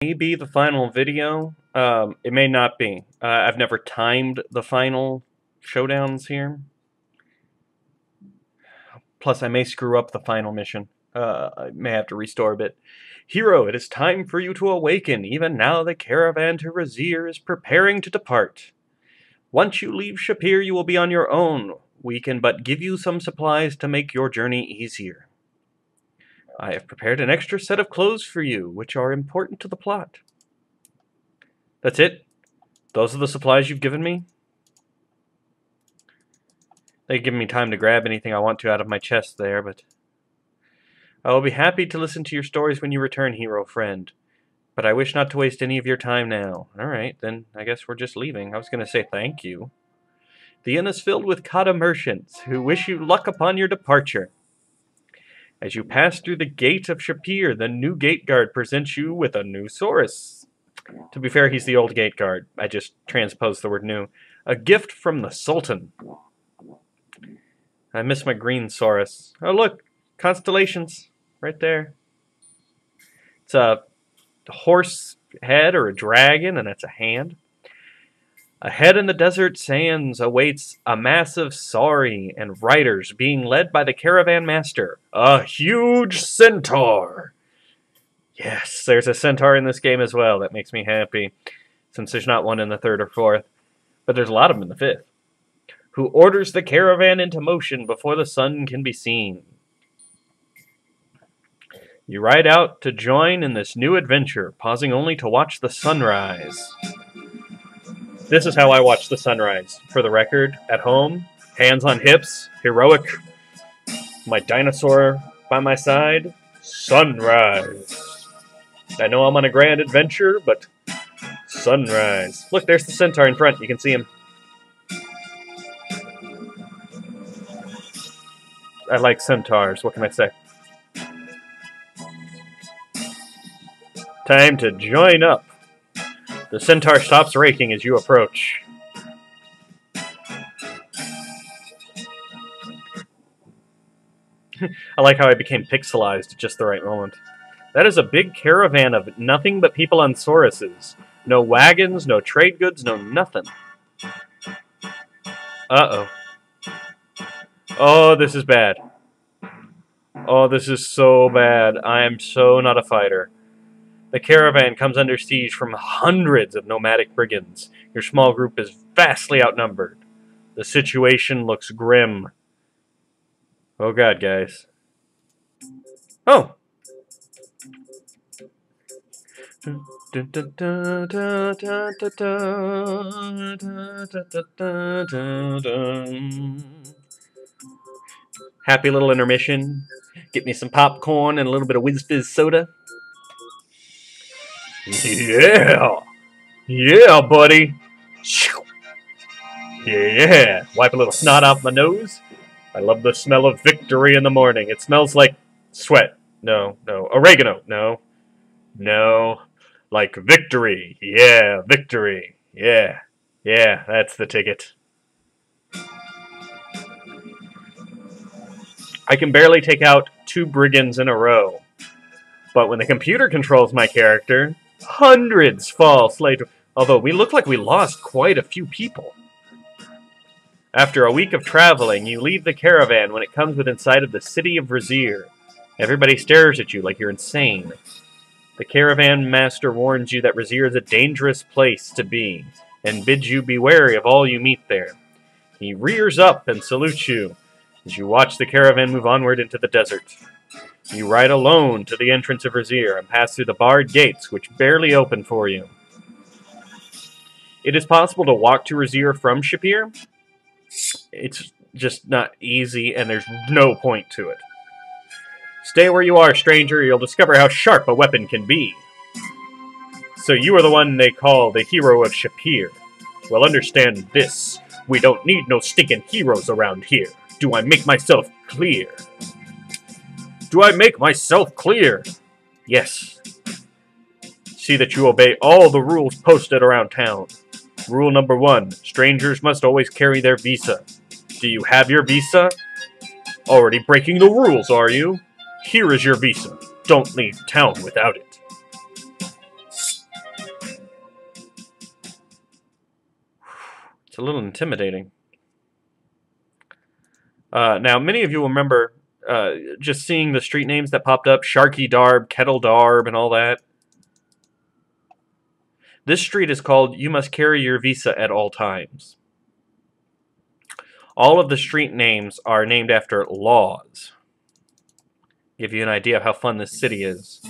May be the final video. It may not be. I've never timed the final showdowns here. Plus, I may screw up the final mission. I may have to restore a bit. Hero, it is time for you to awaken. Even now the caravan to Rasier is preparing to depart. Once you leave Shapir, you will be on your own. We can but give you some supplies to make your journey easier. I have prepared an extra set of clothes for you, which are important to the plot. That's it? Those are the supplies you've given me? They've given me time to grab anything I want to out of my chest there, but... I will be happy to listen to your stories when you return, hero friend. But I wish not to waste any of your time now. Alright, then I guess we're just leaving. I was going to say thank you. The inn is filled with Kata merchants, who wish you luck upon your departure. As you pass through the gate of Shapir, the new gate guard presents you with a new Saurus. To be fair, he's the old gate guard. I just transposed the word new. A gift from the Sultan. I miss my green Saurus. Oh look, constellations. Right there. It's a horse head or a dragon, and that's a hand. Ahead in the desert sands awaits a massive sauri and riders being led by the caravan master, a huge centaur. Yes, there's a centaur in this game as well. That makes me happy, since there's not one in the 3rd or 4th, but there's a lot of them in the 5th. Who orders the caravan into motion before the sun can be seen. You ride out to join in this new adventure, pausing only to watch the sunrise. This is how I watch the sunrise. For the record, at home, hands on hips, heroic, my dinosaur by my side, sunrise. I know I'm on a grand adventure, but sunrise. Look, there's the centaur in front. You can see him. I like centaurs. What can I say? Time to join up. The centaur stops raking as you approach. I like how I became pixelized at just the right moment. That is a big caravan of nothing but people on Sauruses. No wagons, no trade goods, no nothing. Uh-oh. Oh, this is bad. Oh, this is so bad. I am so not a fighter. The caravan comes under siege from hundreds of nomadic brigands. Your small group is vastly outnumbered. The situation looks grim. Oh god, guys. Oh! Happy little intermission. Get me some popcorn and a little bit of Whiz Fizz soda. Yeah! Yeah, buddy! Yeah! Wipe a little snot off my nose. I love the smell of victory in the morning. It smells like sweat. No. Oregano. No. Like victory. Yeah, victory. Yeah, that's the ticket. I can barely take out 2 brigands in a row. But when the computer controls my character, hundreds fall slave to... Although we look like we lost quite a few people. After a week of traveling, you leave the caravan when it comes within sight of the city of Rasier. Everybody stares at you like you're insane. The caravan master warns you that Rasier is a dangerous place to be, and bids you be wary of all you meet there. He rears up and salutes you as you watch the caravan move onward into the desert. You ride alone to the entrance of Rasier and pass through the barred gates, which barely open for you. It is possible to walk to Rasier from Shapir. It's just not easy, and there's no point to it. Stay where you are, stranger. You'll discover how sharp a weapon can be. So you are the one they call the hero of Shapir. Well, understand this. We don't need no stinking heroes around here. Do I make myself clear? Do I make myself clear? Yes. See that you obey all the rules posted around town. Rule number 1, strangers must always carry their visa. Do you have your visa? Already breaking the rules, are you? Here is your visa. Don't leave town without it. It's a little intimidating. Now, many of you will remember just seeing the street names that popped up, Sharky Darb, Kettle Darb, and all that. This street is called You Must Carry Your Visa at All Times. All of the street names are named after laws. Give you an idea of how fun this city is.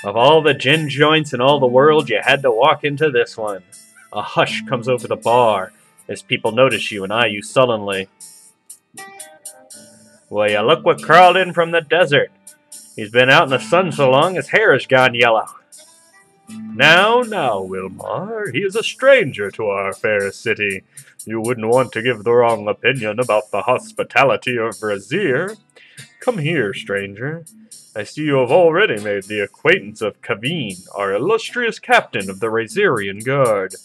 Of all the gin joints in all the world, you had to walk into this one. A hush comes over the bar as people notice you and eye you sullenly. Well, you look what crawled in from the desert. He's been out in the sun so long his hair has gone yellow. Now, Wilmar, he is a stranger to our fair city. You wouldn't want to give the wrong opinion about the hospitality of Rasier. Come here, stranger. I see you have already made the acquaintance of Kaveen, our illustrious captain of the Rasierian Guard.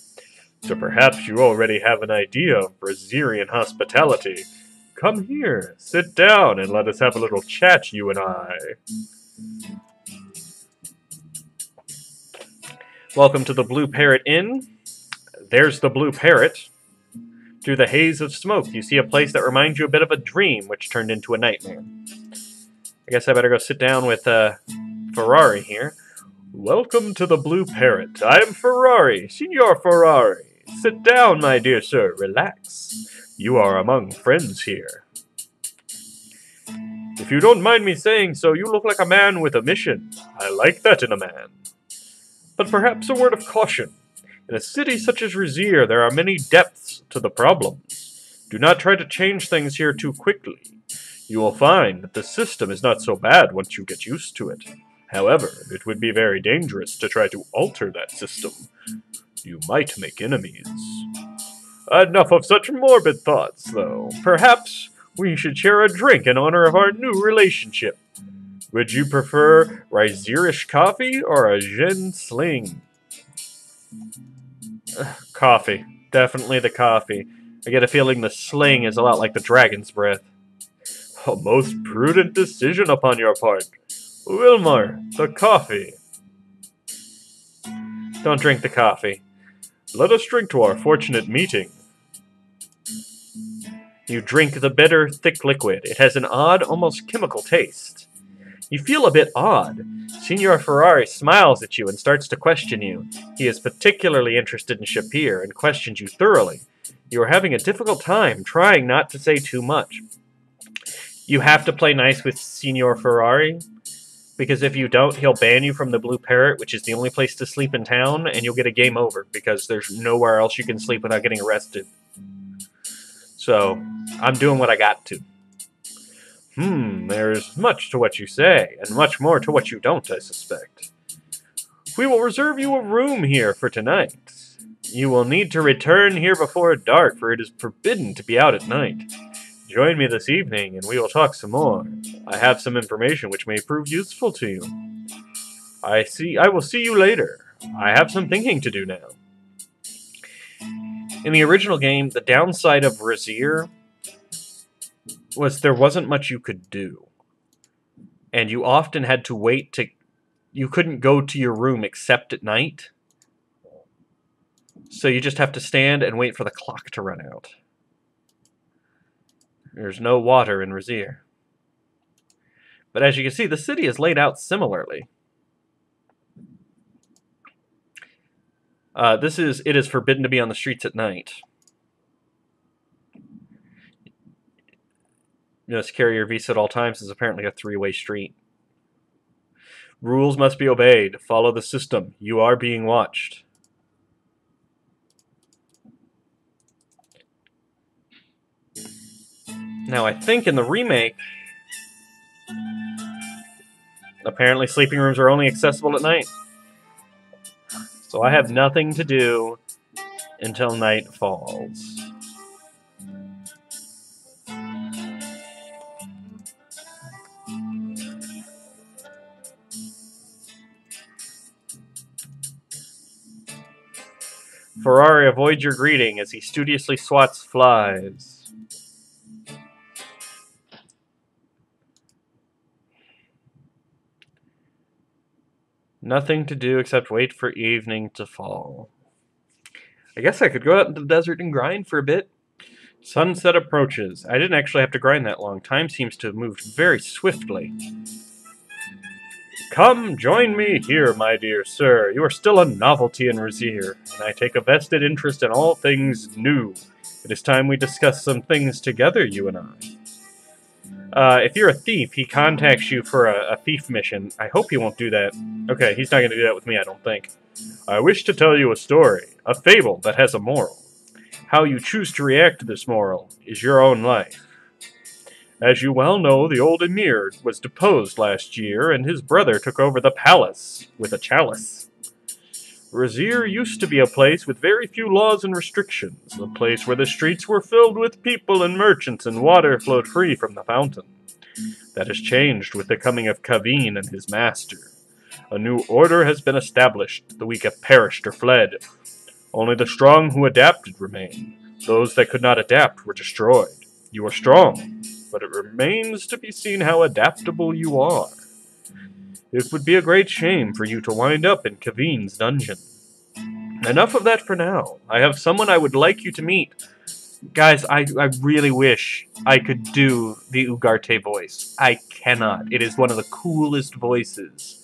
So perhaps you already have an idea of Rasierian hospitality. Come here, sit down, and let us have a little chat, you and I. Welcome to the Blue Parrot Inn. There's the Blue Parrot. Through the haze of smoke, you see a place that reminds you a bit of a dream, which turned into a nightmare. I guess I better go sit down with Ferrari here. Welcome to the Blue Parrot. I am Ferrari, Signor Ferrari. Sit down, my dear sir. Relax. You are among friends here. If you don't mind me saying so, you look like a man with a mission. I like that in a man. But perhaps a word of caution. In a city such as Rasier, there are many depths to the problems. Do not try to change things here too quickly. You will find that the system is not so bad once you get used to it. However, it would be very dangerous to try to alter that system. You might make enemies. Enough of such morbid thoughts, though. Perhaps we should share a drink in honor of our new relationship. Would you prefer Rasierish coffee or a gin sling? Coffee. Definitely the coffee. I get a feeling the sling is a lot like the dragon's breath. A most prudent decision upon your part. Wilmar, the coffee. Don't drink the coffee. Let us drink to our fortunate meeting. You drink the bitter, thick liquid. It has an odd, almost chemical taste. You feel a bit odd. Signor Ferrari smiles at you and starts to question you. He is particularly interested in Shapir and questions you thoroughly. You are having a difficult time, trying not to say too much. You have to play nice with Signor Ferrari, because if you don't, he'll ban you from the Blue Parrot, which is the only place to sleep in town, and you'll get a game over, because there's nowhere else you can sleep without getting arrested. So, I'm doing what I got to. There's much to what you say, and much more to what you don't, I suspect. We will reserve you a room here for tonight. You will need to return here before dark, for it is forbidden to be out at night. Join me this evening, and we will talk some more. I have some information which may prove useful to you. I will see you later. I have some thinking to do now. In the original game, the downside of Rasier was there wasn't much you could do. And you often had to wait to... You couldn't go to your room except at night. So you just have to stand and wait for the clock to run out. There's no water in Rasier. But as you can see, the city is laid out similarly. It is forbidden to be on the streets at night. You must carry your visa at all times is apparently a three-way street. Rules must be obeyed. Follow the system. You are being watched. Now, I think in the remake, apparently sleeping rooms are only accessible at night. So I have nothing to do until night falls. Ferrari avoids your greeting as he studiously swats flies. Nothing to do except wait for evening to fall. I guess I could go out into the desert and grind for a bit. Sunset approaches. I didn't actually have to grind that long. Time seems to have moved very swiftly. Come, join me here, my dear sir. You are still a novelty in Rasier, and I take a vested interest in all things new. It is time we discuss some things together, you and I. If you're a thief, he contacts you for a thief mission. I hope he won't do that. Okay, he's not going to do that with me, I don't think. I wish to tell you a story, a fable that has a moral. How you choose to react to this moral is your own life. As you well know, the old emir was deposed last year, and his brother took over the palace with a chalice. Rasier used to be a place with very few laws and restrictions, a place where the streets were filled with people and merchants and water flowed free from the fountain. That has changed with the coming of Kaveen and his master. A new order has been established, the weak have perished or fled. Only the strong who adapted remain. Those that could not adapt were destroyed. You are strong, but it remains to be seen how adaptable you are. It would be a great shame for you to wind up in Kaveen's dungeon. Enough of that for now. I have someone I would like you to meet. Guys, I really wish I could do the Ugarte voice. I cannot. It is one of the coolest voices.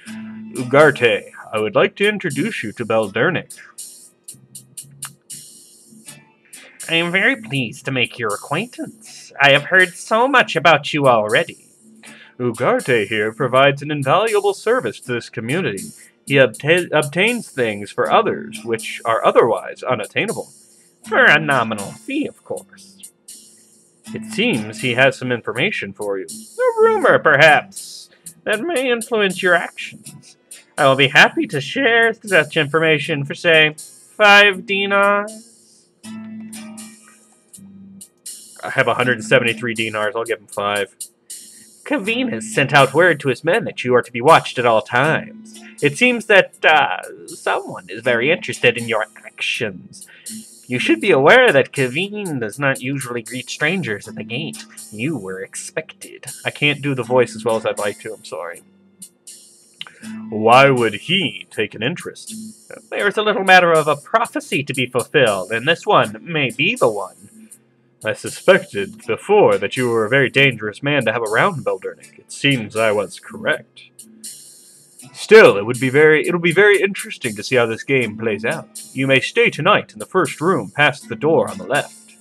Ugarte, I would like to introduce you to Beldernick. I am very pleased to make your acquaintance. I have heard so much about you already. Ugarte here provides an invaluable service to this community. He obtains things for others which are otherwise unattainable. For a nominal fee, of course. It seems he has some information for you. A rumor, perhaps, that may influence your actions. I will be happy to share such information for, say, 5 dinars. I have 173 dinars. I'll give him 5. Kaveen has sent out word to his men that you are to be watched at all times. It seems that someone is very interested in your actions. You should be aware that Kaveen does not usually greet strangers at the gate. You were expected. I can't do the voice as well as I'd like to, I'm sorry. Why would he take an interest? There's a little matter of a prophecy to be fulfilled, and this one may be the one. I suspected before that you were a very dangerous man to have around, Beldernick. It seems I was correct. Still, it'll be very interesting to see how this game plays out. You may stay tonight in the first room past the door on the left.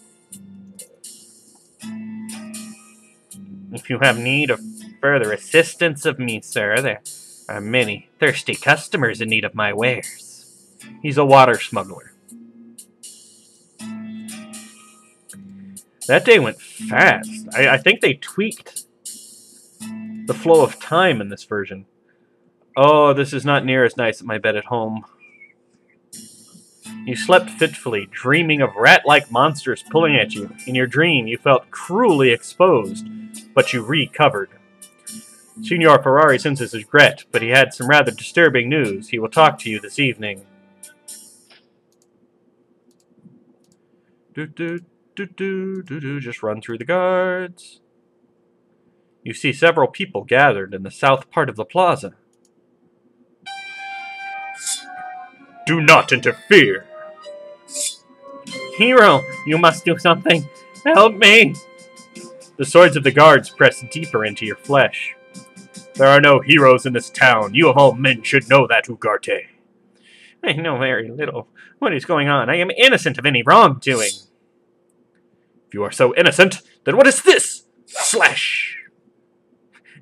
If you have need of further assistance of me, sir, there are many thirsty customers in need of my wares. He's a water smuggler. That day went fast. I think they tweaked the flow of time in this version. Oh, this is not near as nice at my bed at home. You slept fitfully, dreaming of rat-like monsters pulling at you. In your dream, you felt cruelly exposed, but you recovered. Signor Ferrari sends his regret, but he had some rather disturbing news. He will talk to you this evening. Just run through the guards. You see several people gathered in the south part of the plaza. Do not interfere! Hero, you must do something. Help me! The swords of the guards press deeper into your flesh. There are no heroes in this town. You of all men should know that, Ugarte. I know very little. What is going on? I am innocent of any wrongdoing. If you are so innocent, then what is this? Slash!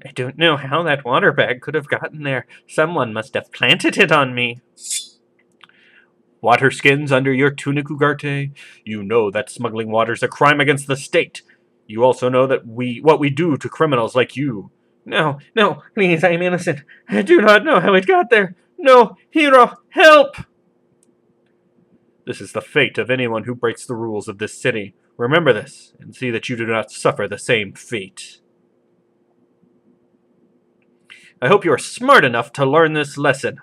I don't know how that water bag could have gotten there. Someone must have planted it on me. Water skins under your tunic, Ugarte? You know that smuggling water is a crime against the state. You also know that what we do to criminals like you. No, please, I am innocent. I do not know how it got there. No, hero, help! This is the fate of anyone who breaks the rules of this city. Remember this, and see that you do not suffer the same fate. I hope you are smart enough to learn this lesson.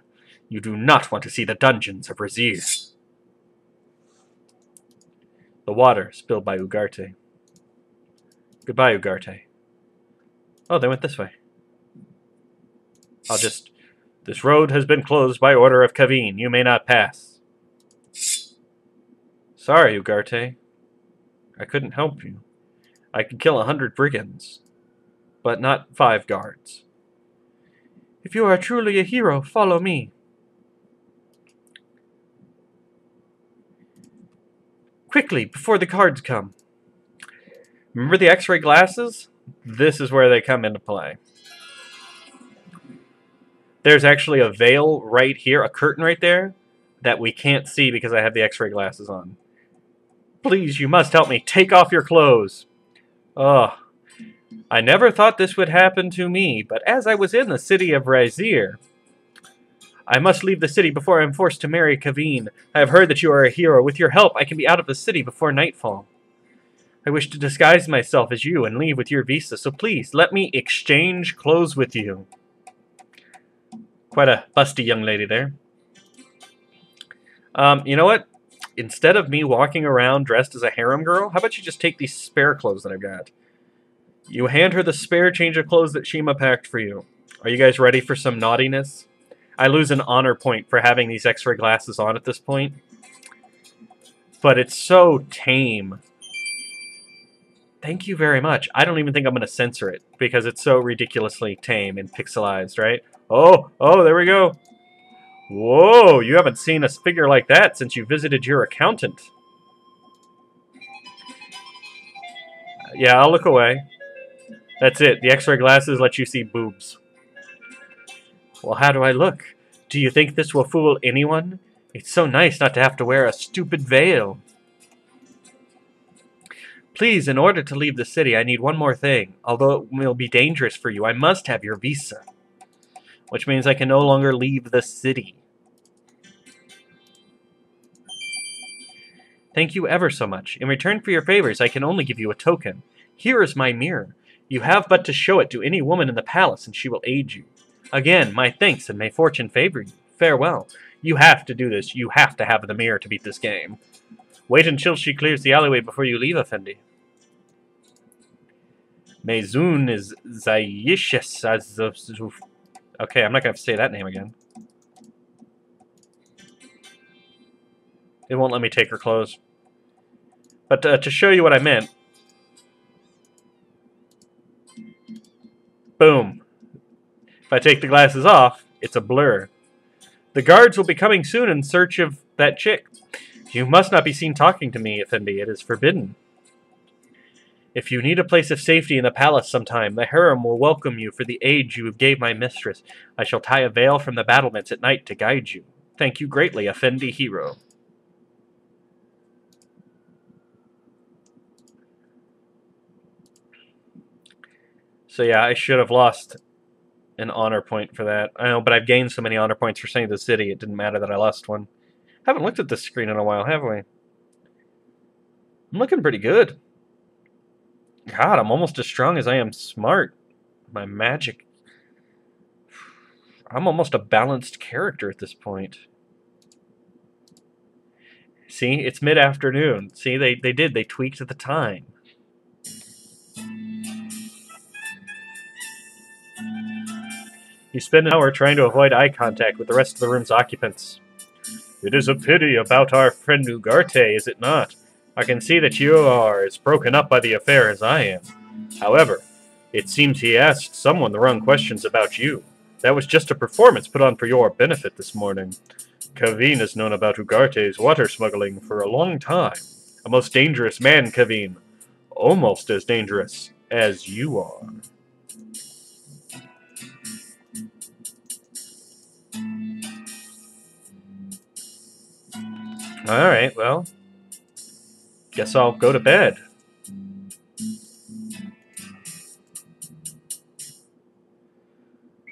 You do not want to see the dungeons of Rasier. The water spilled by Ugarte. Goodbye, Ugarte. Oh, they went this way. This road has been closed by order of Kaveen. You may not pass. Sorry, Ugarte. I couldn't help you. I could kill 100 brigands, but not 5 guards. If you are truly a hero, follow me. Quickly, before the guards come. Remember the X-ray glasses? This is where they come into play. There's actually a veil right here, a curtain right there, that we can't see because I have the X-ray glasses on. Please, you must help me. Take off your clothes. Ugh. I never thought this would happen to me, but as I was in the city of Rasier, I must leave the city before I am forced to marry Kaveen. I have heard that you are a hero. With your help, I can be out of the city before nightfall. I wish to disguise myself as you and leave with your visa, so please, let me exchange clothes with you. Quite a busty young lady there. You know what? Instead of me walking around dressed as a harem girl, how about you just take these spare clothes that I've got? You hand her the spare change of clothes that Shima packed for you. Are you guys ready for some naughtiness? I lose an honor point for having these X-ray glasses on at this point. But it's so tame. Thank you very much. I don't even think I'm going to censor it because it's so ridiculously tame and pixelized, right? Oh, there we go. Whoa, you haven't seen a figure like that since you visited your accountant. Yeah, I'll look away. That's it. The X-ray glasses let you see boobs. Well, how do I look? Do you think this will fool anyone? It's so nice not to have to wear a stupid veil. Please, in order to leave the city, I need one more thing. Although it will be dangerous for you, I must have your visa. Which means I can no longer leave the city. Thank you ever so much. In return for your favors, I can only give you a token. Here is my mirror. You have but to show it to any woman in the palace, and she will aid you. Again, my thanks, and may fortune favor you. Farewell. You have to do this. You have to have the mirror to beat this game. Wait until she clears the alleyway before you leave, Effendi. Mezun is Zayishes. Okay, I'm not going to say that name again. It won't let me take her clothes. But to show you what I meant. Boom. If I take the glasses off, it's a blur. The guards will be coming soon in search of that chick. You must not be seen talking to me, Effendi. It is forbidden. If you need a place of safety in the palace sometime, the harem will welcome you for the aid you gave my mistress. I shall tie a veil from the battlements at night to guide you. Thank you greatly, Effendi hero. So yeah, I should have lost an honor point for that. I know, but I've gained so many honor points for saving the city, it didn't matter that I lost one. Haven't looked at this screen in a while, have we? I'm looking pretty good. God, I'm almost as strong as I am smart. My magic. I'm almost a balanced character at this point. See, it's mid-afternoon. See, they tweaked the time. You spend an hour trying to avoid eye contact with the rest of the room's occupants. It is a pity about our friend Ugarte, is it not? I can see that you are as broken up by the affair as I am. However, it seems he asked someone the wrong questions about you. That was just a performance put on for your benefit this morning. Kaveen has known about Ugarte's water smuggling for a long time. A most dangerous man, Kaveen. Almost as dangerous as you are. Alright, well, guess I'll go to bed.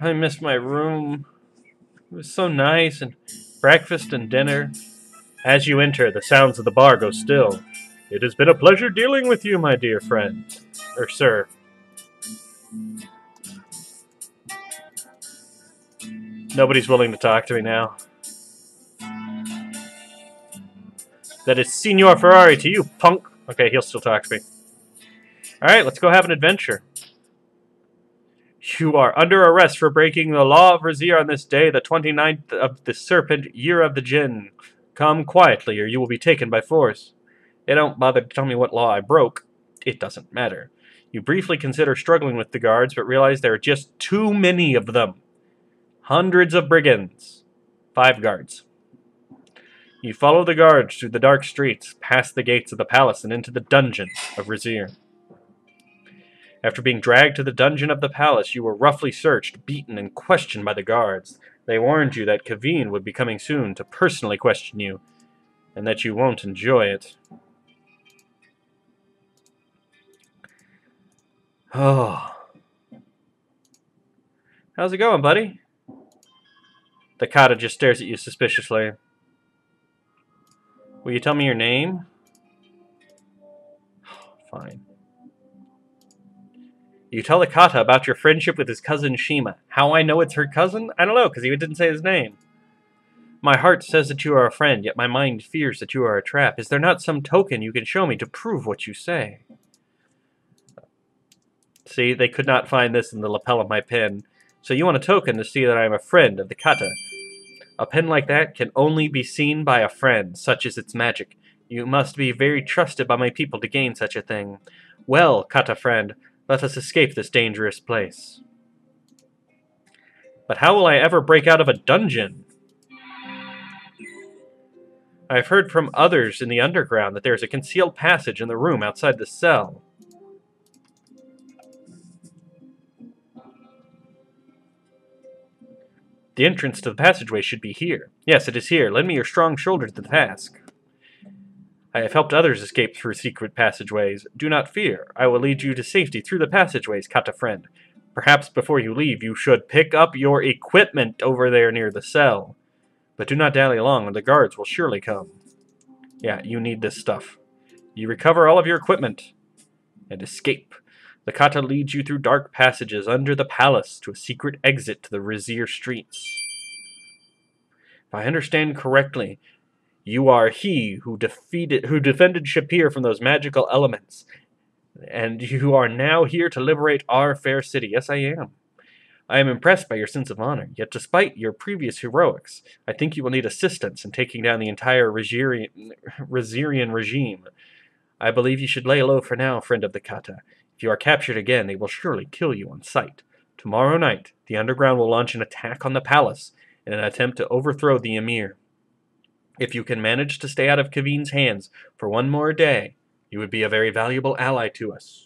I missed my room. It was so nice, and breakfast and dinner. As you enter, the sounds of the bar go still. It has been a pleasure dealing with you, my dear friend. Or sir. Nobody's willing to talk to me now. That is Signor Ferrari to you, punk. Okay, he'll still talk to me. Alright, let's go have an adventure. You are under arrest for breaking the law of Rasier on this day, the 29th of the Serpent, year of the Jinn. Come quietly, or you will be taken by force. They don't bother to tell me what law I broke. It doesn't matter. You briefly consider struggling with the guards, but realize there are just too many of them. Hundreds of brigands. 5 guards. You follow the guards through the dark streets, past the gates of the palace, and into the dungeon of Rasier. After being dragged to the dungeon of the palace, you were roughly searched, beaten, and questioned by the guards. They warned you that Kaveen would be coming soon to personally question you, and that you won't enjoy it. Oh. How's it going, buddy? The Kata just stares at you suspiciously. Will you tell me your name? Fine. You tell the Kata about your friendship with his cousin Shima. How I know it's her cousin? I don't know, because he didn't say his name. My heart says that you are a friend, yet my mind fears that you are a trap. Is there not some token you can show me to prove what you say? See, they could not find this in the lapel of my pen. So you want a token to see that I am a friend of the Kata. A pen like that can only be seen by a friend, such is its magic. You must be very trusted by my people to gain such a thing. Well, Kata friend, let us escape this dangerous place. But how will I ever break out of a dungeon? I have heard from others in the underground that there is a concealed passage in the room outside the cell. The entrance to the passageway should be here. Yes, it is here. Lend me your strong shoulder to the task. I have helped others escape through secret passageways. Do not fear. I will lead you to safety through the passageways, Kata friend. Perhaps before you leave, you should pick up your equipment over there near the cell. But do not dally long, or the guards will surely come. Yeah, you need this stuff. You recover all of your equipment and escape. The Kata leads you through dark passages under the palace to a secret exit to the Rasier streets. If I understand correctly, you are he who defended Shapir from those magical elements, and you are now here to liberate our fair city. Yes, I am. I am impressed by your sense of honor, yet despite your previous heroics, I think you will need assistance in taking down the entire Rasierian regime. I believe you should lay low for now, friend of the Kata. If you are captured again, they will surely kill you on sight. Tomorrow night, the underground will launch an attack on the palace in an attempt to overthrow the Emir. If you can manage to stay out of Kaveen's hands for one more day, you would be a very valuable ally to us.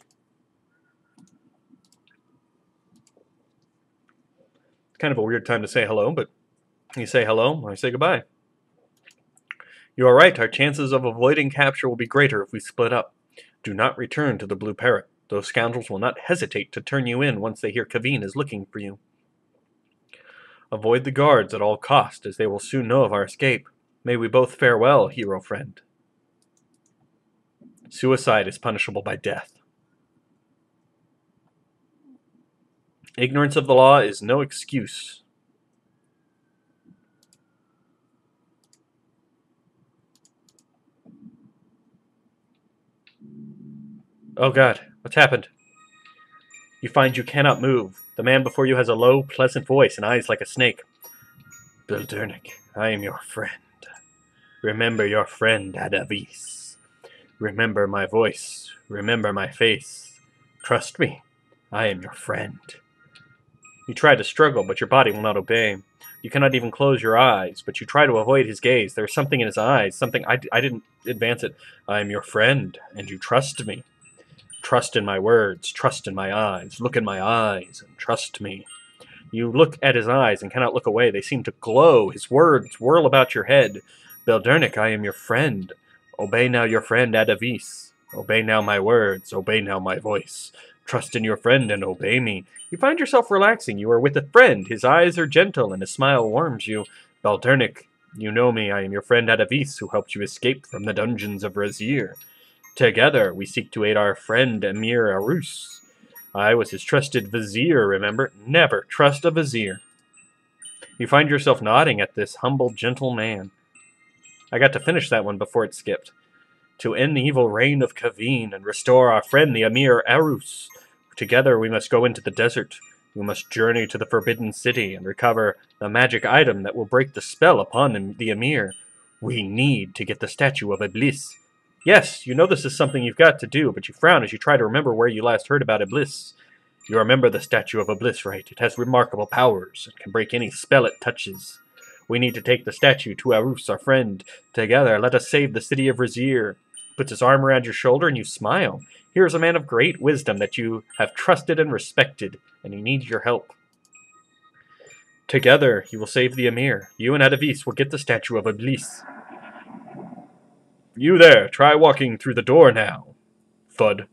It's kind of a weird time to say hello, but you say hello, I say goodbye. You are right, our chances of avoiding capture will be greater if we split up. Do not return to the Blue Parrot. Those scoundrels will not hesitate to turn you in once they hear Kaveen is looking for you. Avoid the guards at all cost, as they will soon know of our escape. May we both fare well, hero friend. Suicide is punishable by death. Ignorance of the law is no excuse. Oh God, what's happened? You find you cannot move. The man before you has a low, pleasant voice and eyes like a snake. Beldernik, I am your friend. Remember your friend Adavis. Remember my voice. Remember my face. Trust me, I am your friend. You try to struggle, but your body will not obey. You cannot even close your eyes, but you try to avoid his gaze. There is something in his eyes, something I didn't advance it. I am your friend, and you trust me. Trust in my words, trust in my eyes. Look in my eyes, and trust me. You look at his eyes and cannot look away. They seem to glow. His words whirl about your head. Beldernik, I am your friend. Obey now your friend Adavis. Obey now my words. Obey now my voice. Trust in your friend and obey me. You find yourself relaxing. You are with a friend. His eyes are gentle and his smile warms you. Beldernik, you know me. I am your friend Adavis, who helped you escape from the dungeons of Rasier. Together, we seek to aid our friend Emir Arus. I was his trusted vizier, remember? Never trust a vizier. You find yourself nodding at this humble, gentle man. I got to finish that one before it skipped. To end the evil reign of Kaveen and restore our friend the Emir Arus. Together we must go into the desert. We must journey to the Forbidden City and recover the magic item that will break the spell upon the Emir. We need to get the statue of Iblis. Yes, you know this is something you've got to do, but you frown as you try to remember where you last heard about Iblis. You remember the statue of Iblis, right? It has remarkable powers. It can break any spell it touches. We need to take the statue to Arus, our friend. Together, let us save the city of Rasier. Puts his arm around your shoulder and you smile. Here is a man of great wisdom that you have trusted and respected, and he needs your help. Together, you will save the Emir. You and Adavis will get the statue of Iblis. You there, try walking through the door now. Thud.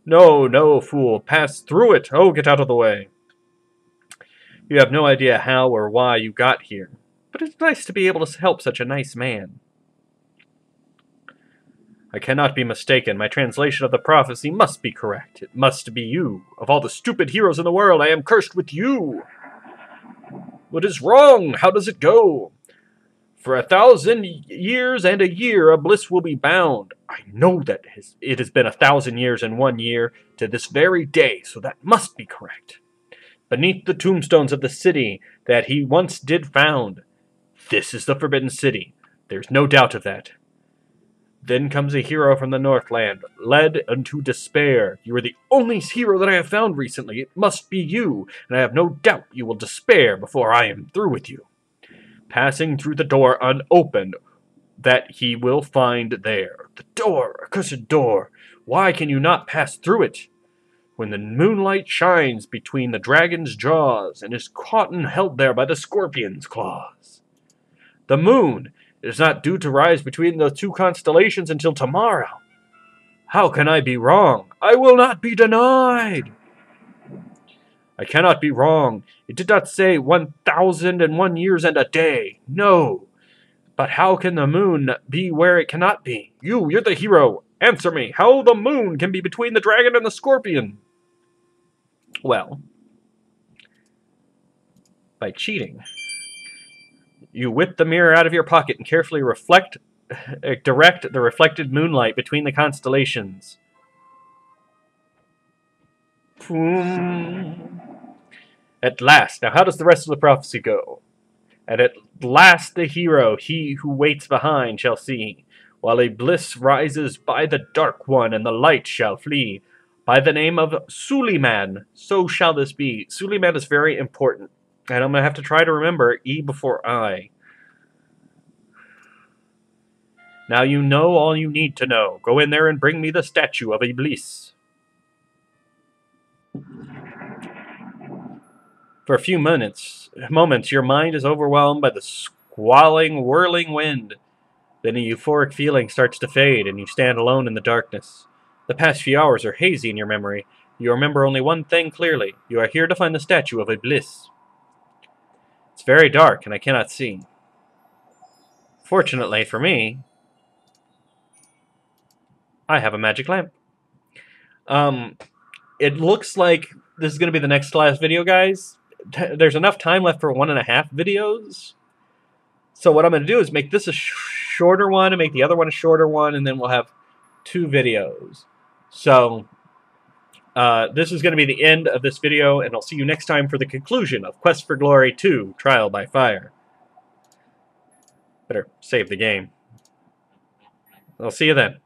No, no, fool, pass through it. Oh, get out of the way. You have no idea how or why you got here, but it's nice to be able to help such a nice man. I cannot be mistaken. My translation of the prophecy must be correct. It must be you. Of all the stupid heroes in the world, I am cursed with you. What is wrong? How does it go? For 1,000 years and a year, Iblis will be bound. I know that it has been 1,000 years and 1 year to this very day, so that must be correct. Beneath the tombstones of the city that he once did found, this is the Forbidden City. There's no doubt of that. Then comes a hero from the Northland, led unto despair. You are the only hero that I have found recently. It must be you, and I have no doubt you will despair before I am through with you. Passing through the door unopened, that he will find there. The door, accursed door. Why can you not pass through it? When the moonlight shines between the dragon's jaws, and is caught and held there by the scorpion's claws. The moon is not due to rise between the two constellations until tomorrow. How can I be wrong? I will not be denied. I cannot be wrong. It did not say 1,001 years and a day. No. But how can the moon be where it cannot be? You're the hero. Answer me. How the moon can be between the dragon and the scorpion? Well, by cheating. You whip the mirror out of your pocket and carefully direct the reflected moonlight between the constellations. Boom. At last. Now, how does the rest of the prophecy go? And at last the hero, he who waits behind, shall see, while a bliss rises by the dark one, and the light shall flee. By the name of Suleiman, so shall this be. Suleiman is very important, and I'm going to have to try to remember E before I. Now you know all you need to know. Go in there and bring me the statue of Iblis. For a few moments, your mind is overwhelmed by the squalling, whirling wind. Then a euphoric feeling starts to fade, and you stand alone in the darkness. The past few hours are hazy in your memory. You remember only one thing clearly. You are here to find the statue of Iblis. It's very dark, and I cannot see. Fortunately for me, I have a magic lamp. It looks like this is going to be the next to last video, guys. There's enough time left for 1.5 videos. So what I'm going to do is make this a shorter one and make the other one a shorter one, and then we'll have 2 videos. So this is going to be the end of this video, and I'll see you next time for the conclusion of Quest for Glory 2, Trial by Fire. Better save the game. I'll see you then.